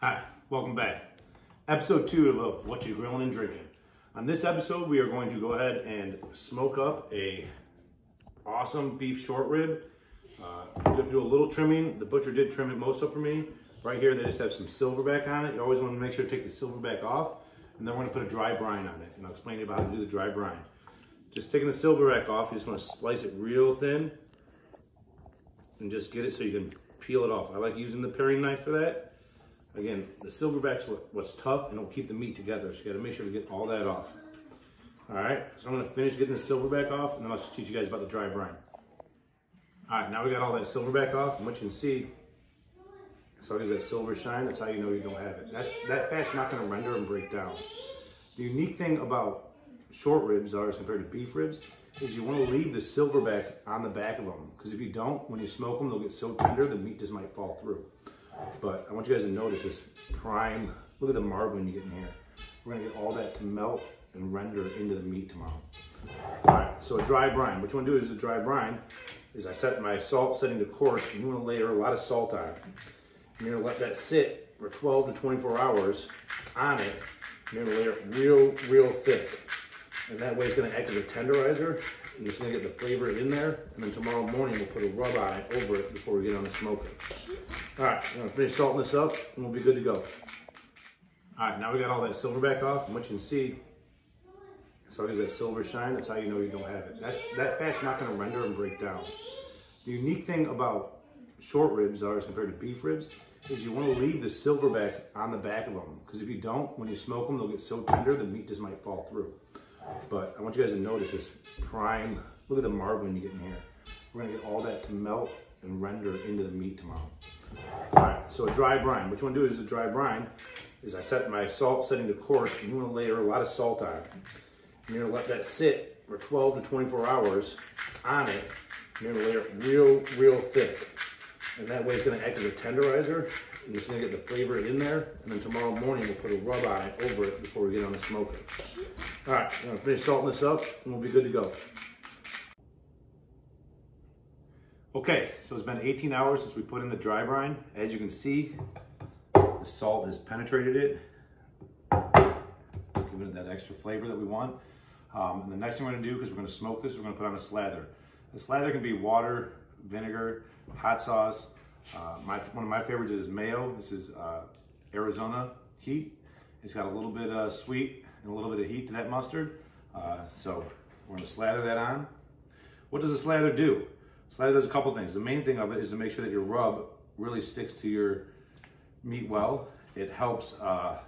Hi, welcome back. Episode 2 of What You Grilling and Drinking. On this episode, we are going to go ahead and smoke up a awesome beef short rib. Do a little trimming. The butcher did trim it most up for me. Right here, they just have some silverback on it. You always want to make sure to take the silverback off, and then we're going to put a dry brine on it. And I'll explain to you about how to do the dry brine. Just taking the silverback off, you just want to slice it real thin and just get it so you can peel it off. I like using the paring knife for that. Again, the silverback's what's tough and it'll keep the meat together. So you gotta make sure to get all that off. All right, so I'm gonna finish getting the silverback off and then I'll teach you guys about the dry brine. All right, now we got all that silverback off, and what you can see, as long as that silver shine, that's how you know you don't have it. That fat's not gonna render and break down. The unique thing about short ribs as compared to beef ribs is you wanna leave the silverback on the back of them, because if you don't, when you smoke them, they'll get so tender, the meat just might fall through. But I want you guys to notice this prime. Look at the marbling you get in here. We're gonna get all that to melt and render into the meat tomorrow. All right, so a dry brine. What you wanna do is a dry brine is I set my salt setting to coarse, and you wanna layer a lot of salt on it. And you're gonna let that sit for 12 to 24 hours on it. You're gonna layer it real thick. And that way it's gonna act as a tenderizer, and it's gonna get the flavor in there. And then tomorrow morning we'll put a rub on it over it before we get on the smoker. All right, I'm gonna finish salting this up and we'll be good to go. All right, now we got all that silverback off, and what you can see, as long as that silver shine, that's how you know you don't have it. That fat's not gonna render and break down. The unique thing about short ribs as compared to beef ribs is you wanna leave the silverback on the back of them, because if you don't, when you smoke them, they'll get so tender, the meat just might fall through. But I want you guys to notice this prime. Look at the marbling you get in here. We're gonna get all that to melt and render into the meat tomorrow. All right, so a dry brine. What you wanna do is a dry brine is I set my salt setting to coarse, and you wanna layer a lot of salt on it. And you're gonna let that sit for 12 to 24 hours on it. And you're gonna layer it real thick. And that way it's gonna act as a tenderizer, and it's gonna get the flavor in there. And then tomorrow morning we'll put a rub on it over it before we get on the smoker. All right, I'm gonna finish salting this up and we'll be good to go. Okay, so it's been 18 hours since we put in the dry brine. As you can see, the salt has penetrated it, giving it that extra flavor that we want. And the next thing we're gonna do, because we're gonna smoke this, we're gonna put on a slather. The slather can be water, vinegar, hot sauce. One of my favorites is mayo. This is Arizona heat. It's got a little bit of sweet and a little bit of heat to that mustard. So we're gonna slather that on. What does a slather do? Slather does a couple things. The main thing of it is to make sure that your rub really sticks to your meat well. It helps the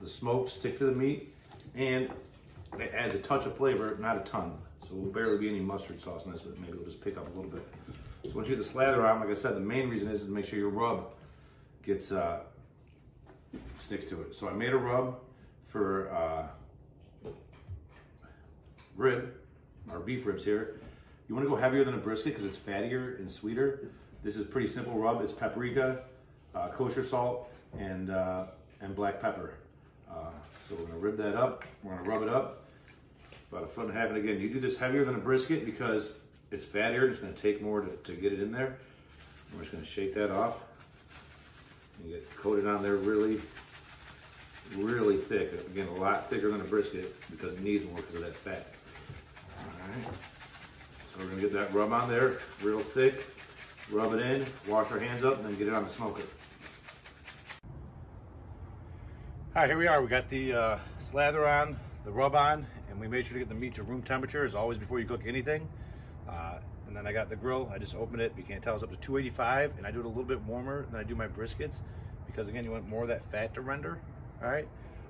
smoke stick to the meat, and it adds a touch of flavor, not a ton. So there will barely be any mustard sauce in this, but maybe it'll just pick up a little bit. So once you get the slather on, like I said, the main reason is to make sure your rub gets sticks to it. So I made a rub for rib, or beef ribs here. You want to go heavier than a brisket because it's fattier and sweeter. This is a pretty simple rub. It's paprika, kosher salt, and black pepper. So we're gonna rib that up. We're gonna rub it up about 1.5 feet. And again, you do this heavier than a brisket because it's fattier and it's gonna take more to get it in there. I'm just gonna shake that off and get coated on there really thick. Again, a lot thicker than a brisket because it needs more because of that fat. All right. So we're gonna get that rub on there real thick, rub it in, wash our hands up, and then get it on the smoker. All right, here we are. We got the slather on, the rub on, and we made sure to get the meat to room temperature as always before you cook anything. And then I got the grill. I just opened it. You can't tell, it's up to 285, and I do it a little bit warmer than I do my briskets because again, you want more of that fat to render. All right.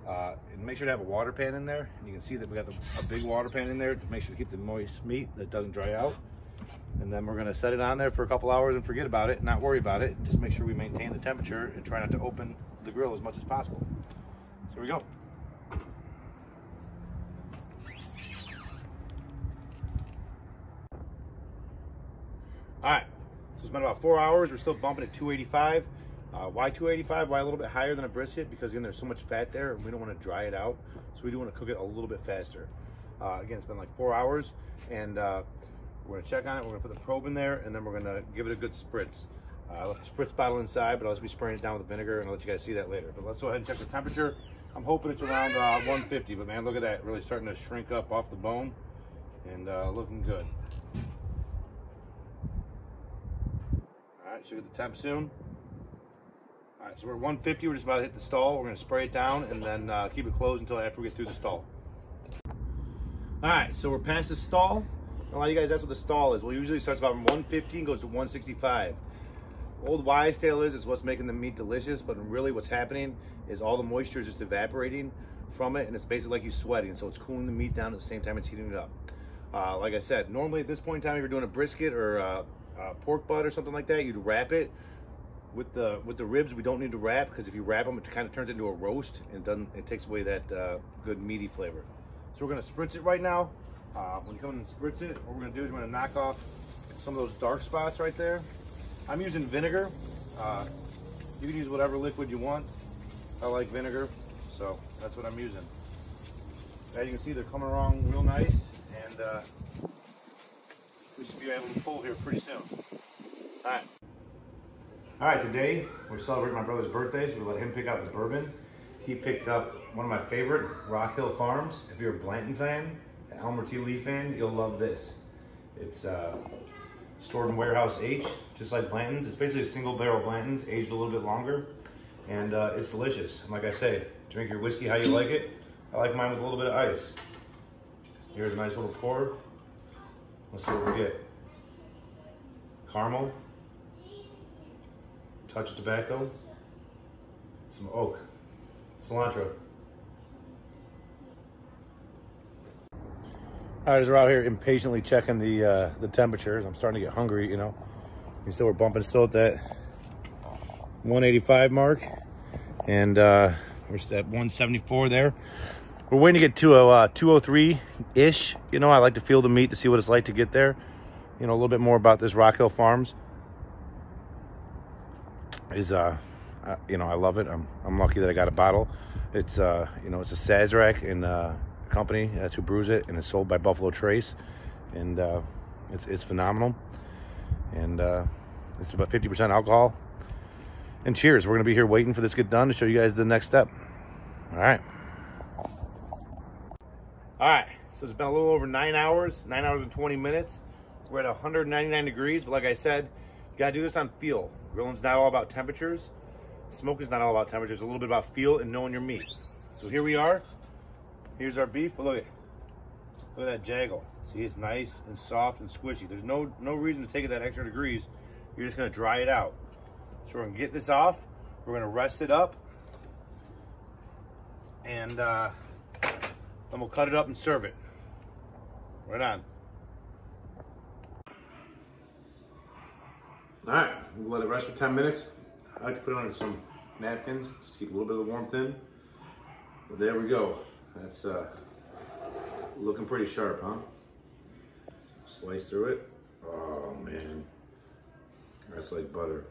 And make sure to have a water pan in there. And you can see that we got a big water pan in there to make sure to keep the moist meat that doesn't dry out. And then we're gonna set it on there for a couple hours and forget about it, not worry about it. Just make sure we maintain the temperature and try not to open the grill as much as possible. So here we go. All right, so it's been about 4 hours. We're still bumping at 285. Why 285? Why a little bit higher than a brisket? Because again, there's so much fat there and we don't want to dry it out. So we do want to cook it a little bit faster. Again, it's been like 4 hours, and we're gonna check on it. We're gonna put the probe in there, and then we're gonna give it a good spritz. I left the spritz bottle inside, but I'll just be spraying it down with vinegar, and I'll let you guys see that later. But let's go ahead and check the temperature. I'm hoping it's around 150, but man, look at that. Really starting to shrink up off the bone and looking good. All right, should get the temp soon. All right, so we're at 150. We're just about to hit the stall. We're going to spray it down and then keep it closed until after we get through the stall. All right, so we're past the stall. A lot of you guys ask what the stall is. Well, it usually starts about 150 and goes to 165. Old wives' tale is what's making the meat delicious, but really what's happening is all the moisture is just evaporating from it, and it's basically like you sweating, so it's cooling the meat down at the same time it's heating it up. Like I said, normally at this point in time, if you're doing a brisket or a pork butt or something like that, you'd wrap it. With the ribs, we don't need to wrap, because if you wrap them, it kind of turns into a roast, and it takes away that good meaty flavor. So we're going to spritz it right now. When you come in and spritz it, what we're going to do is we're going to knock off some of those dark spots right there. I'm using vinegar. You can use whatever liquid you want. I like vinegar, so that's what I'm using. As you can see, they're coming along real nice, and we should be able to pull here pretty soon. All right, today we're celebrating my brother's birthday, so we let him pick out the bourbon. He picked up one of my favorite, Rock Hill Farms. If you're a Blanton fan, an Elmer T. Lee fan, you'll love this. It's stored in Warehouse H, just like Blanton's. It's basically a single barrel Blanton's, aged a little bit longer, and it's delicious. And like I say, drink your whiskey how you like it. I like mine with a little bit of ice. Here's a nice little pour. Let's see what we get. Caramel, touch of tobacco, some oak, cilantro. All right, as we're out here impatiently checking the temperatures, I'm starting to get hungry, you know. We're bumping still at that 185 mark, and we're at 174 there. We're waiting to get to a 203-ish. You know, I like to feel the meat to see what it's like to get there. You know, a little bit more about this Rock Hill Farms is, you know, I love it. I'm lucky that I got a bottle. It's, you know, it's a Sazerac and company that's who brews it, and it's sold by Buffalo Trace, and it's phenomenal, and it's about 50% alcohol. And cheers. We're gonna be here waiting for this to get done to show you guys the next step. All right, so it's been a little over 9 hours and 20 minutes. We're at 199 degrees, but like I said, you gotta do this on feel. Grilling's not all about temperatures. Smoking's not all about temperatures. It's a little bit about feel and knowing your meat. So here we are. Here's our beef, but look at that jaggle. See, it's nice and soft and squishy. There's no reason to take it that extra degrees. You're just gonna dry it out. So we're gonna get this off. We're gonna rest it up, and then we'll cut it up and serve it. Right on. All right, we'll let it rest for 10 minutes. I like to put it on some napkins just to keep a little bit of the warmth in. But there we go. That's looking pretty sharp, huh? Slice through it. Oh man, that's like butter.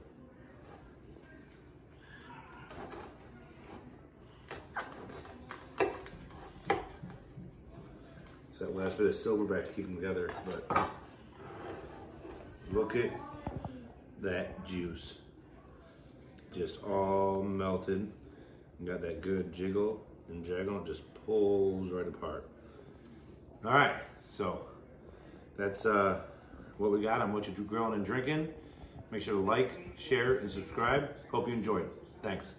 It's that last bit of silverback to keep them together, but look at that juice. Just all melted. You got that good jiggle and jaggle, it just pulls right apart. All right, so that's what we got on What You Grilling and Drinking. Make sure to like, share, and subscribe. Hope you enjoyed. Thanks.